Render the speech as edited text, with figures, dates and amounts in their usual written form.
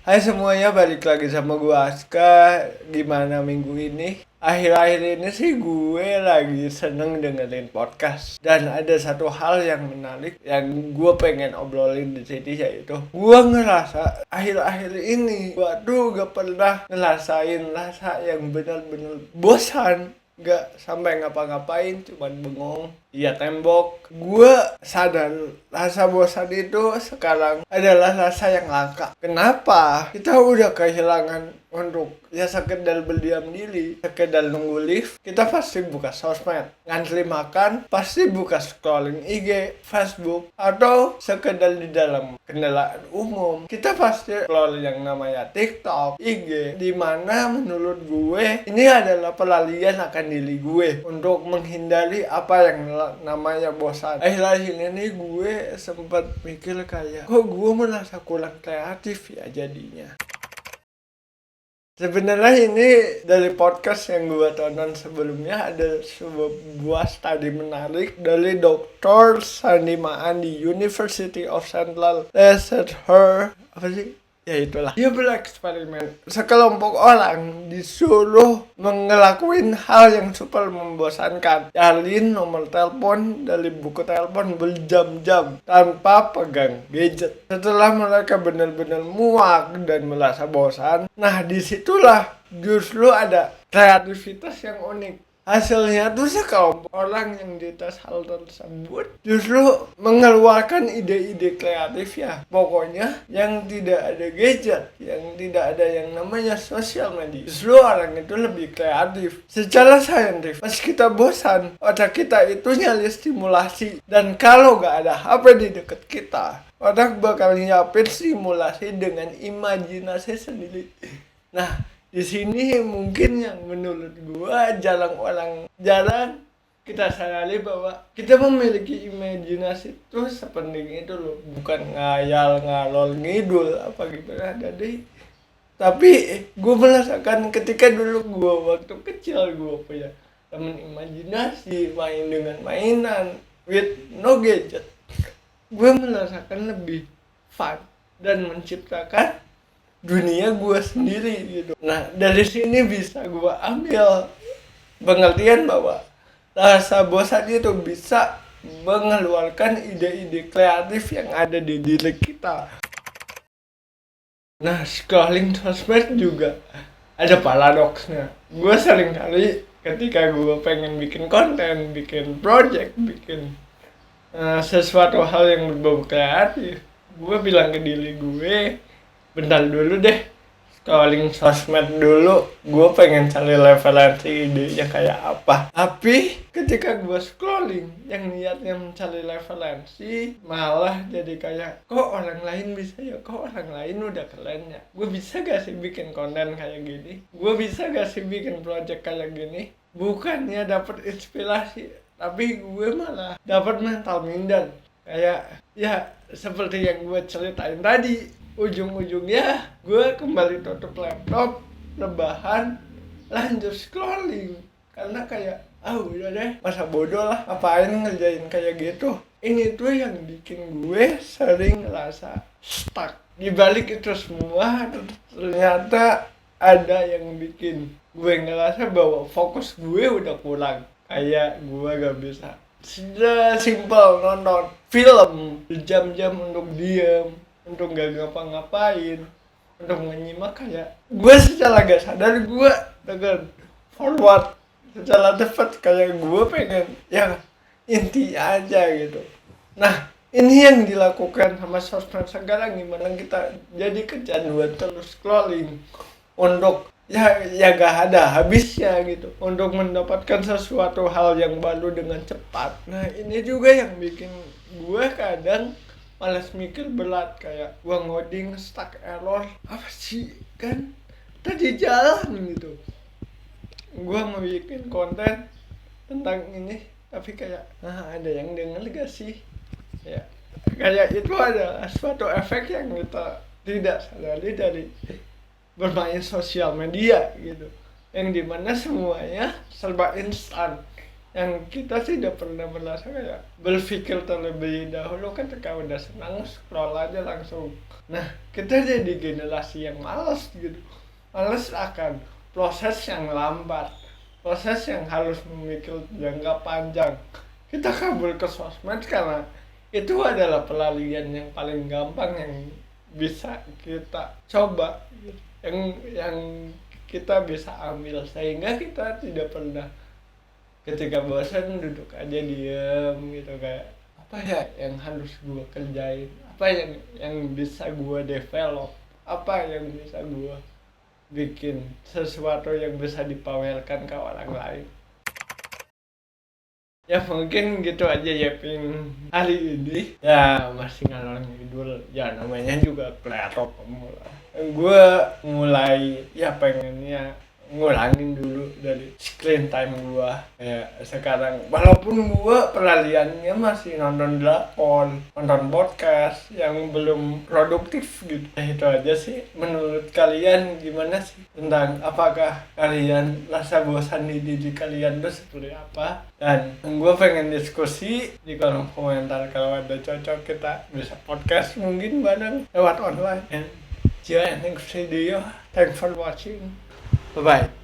Hai semuanya, balik lagi sama gue Aska. Gimana minggu ini? Akhir-akhir ini sih gue lagi seneng dengerin podcast. Dan ada satu hal yang menarik yang gue pengen obrolin di sini, yaitu gue ngerasa akhir-akhir ini gue tuh gak pernah ngerasain rasa yang benar-benar bosan. Gak sampai ngapa-ngapain, cuman bengong iya tembok. Gue sadar rasa bosan itu sekarang adalah rasa yang langka. Kenapa? Kita udah kehilangan untuk sekedar berdiam diri, sekedar nunggu lift, kita pasti buka sosmed. Ngantri makan, pasti buka scrolling IG, Facebook, atau sekedar di dalam kendaraan umum, kita pasti scroll yang namanya TikTok, IG, dimana menurut gue ini adalah pelarian akan diri gue untuk menghindari apa yang namanya bosan. Akhir-akhir ini gue sempat mikir kayak, kok gue merasa kurang kreatif ya jadinya. Sebenarnya ini dari podcast yang gue tonton sebelumnya, ada sebuah studi menarik dari Dr. Sandy Maan di University of Central Research. Apa sih? Ya itulah. Dia bereksperimen. Sekelompok orang disuruh ngelakuin hal yang super membosankan. Cariin nomor telepon dari buku telepon berjam-jam tanpa pegang gadget. Setelah mereka benar-benar muak dan merasa bosan, nah disitulah justru ada kreativitas yang unik. Hasilnya tuh sekelompok orang yang dites hal tersebut justru mengeluarkan ide-ide kreatif ya. Pokoknya yang tidak ada gadget, yang tidak ada yang namanya sosial media. Justru orang itu lebih kreatif. Secara saintifik, pas kita bosan, otak kita itu nyari stimulasi. Dan kalau gak ada HP di dekat kita, otak bakal nyiapin stimulasi dengan imajinasi sendiri. Nah, di sini mungkin yang menurut gua jarang kita sadari bahwa kita memiliki imajinasi itu sepenting itu loh, bukan ngayal ngalor ngidul apa gimana tadi. Tapi gua merasakan ketika dulu gua waktu kecil gua punya temen imajinasi, main dengan mainan with no gadget, gua merasakan lebih fun dan menciptakan dunia gue sendiri gitu. Nah dari sini bisa gue ambil pengertian bahwa rasa bosan itu bisa mengeluarkan ide-ide kreatif yang ada di diri kita. Nah scrolling sosmed juga ada paradoksnya. Gue sering kali ketika gue pengen bikin konten, bikin project, bikin sesuatu hal yang berbau kreatif, gue bilang ke diri gue, bentar dulu deh, scrolling sosmed dulu, gue pengen cari referensi idenya kayak apa. Tapi ketika gue scrolling yang niatnya mencari referensi, malah jadi kayak, kok orang lain bisa ya, kok orang lain udah keren ya, gue bisa gak sih bikin konten kayak gini, gue bisa gak sih bikin project kayak gini. Bukannya dapat inspirasi, tapi gue malah dapat mental minder. Kayak ya seperti yang gue ceritain tadi, ujung-ujungnya gue kembali tutup laptop, rebahan, lanjut scrolling. Karena kayak, udah deh, masa bodoh lah, ngapain ngerjain kayak gitu. Ini tuh yang bikin gue sering ngerasa stuck. Di balik itu semua, ternyata ada yang bikin gue ngerasa bahwa fokus gue udah kurang. Kayak gue gak bisa simple nonton film berjam-jam untuk diem, untuk gak ngapa-ngapain, untuk menyimak. Kayak gue secara gak sadar gue dengan forward secara cepat, kayak gue pengen ya inti aja gitu. Nah ini yang dilakukan sama sosmed sekarang, gimana kita jadi kecanduan terus scrolling untuk ya gak ada habisnya gitu, untuk mendapatkan sesuatu hal yang baru dengan cepat. Nah ini juga yang bikin gue kadang malas mikir berat, kayak gua ngoding stuck error, apa sih kan tadi jalan gitu. Gua mau bikin konten tentang ini tapi kayak ada yang denger gak sih ya, kayak itu adalah suatu efek yang kita tidak sadari dari bermain sosial media gitu, yang dimana semuanya serba instan, yang kita tidak pernah merasa kayak berpikir terlebih dahulu. Ketika udah senang scroll aja langsung. Nah, kita jadi generasi yang malas gitu, malas akan proses yang lambat, proses yang harus memikir jangka panjang. Kita kabur ke sosmed karena itu adalah pelarian yang paling gampang yang bisa kita coba, yang kita bisa ambil, sehingga kita tidak pernah ketika bosan duduk aja diem gitu, kayak apa ya yang harus gue kerjain, apa yang bisa gue develop, apa yang bisa gue bikin sesuatu yang bisa dipamerkan ke orang lain. Ya mungkin gitu aja ya Ping hari ini. Ya masih ngalor ngidul, ya namanya juga kreator pemula. Gue mulai ya pengennya ngurangin dulu dari screen time gue. Ya sekarang walaupun gue pelariannya masih nonton drakor, nonton podcast yang belum produktif gitu. Itu aja sih. Menurut kalian gimana sih tentang apakah kalian rasa bosan di diri kalian itu seperti apa? Dan gue pengen diskusi di kolom komentar. Kalau ada cocok kita bisa podcast mungkin bareng lewat online. And see you in next video. Thanks for watching. Bye bye.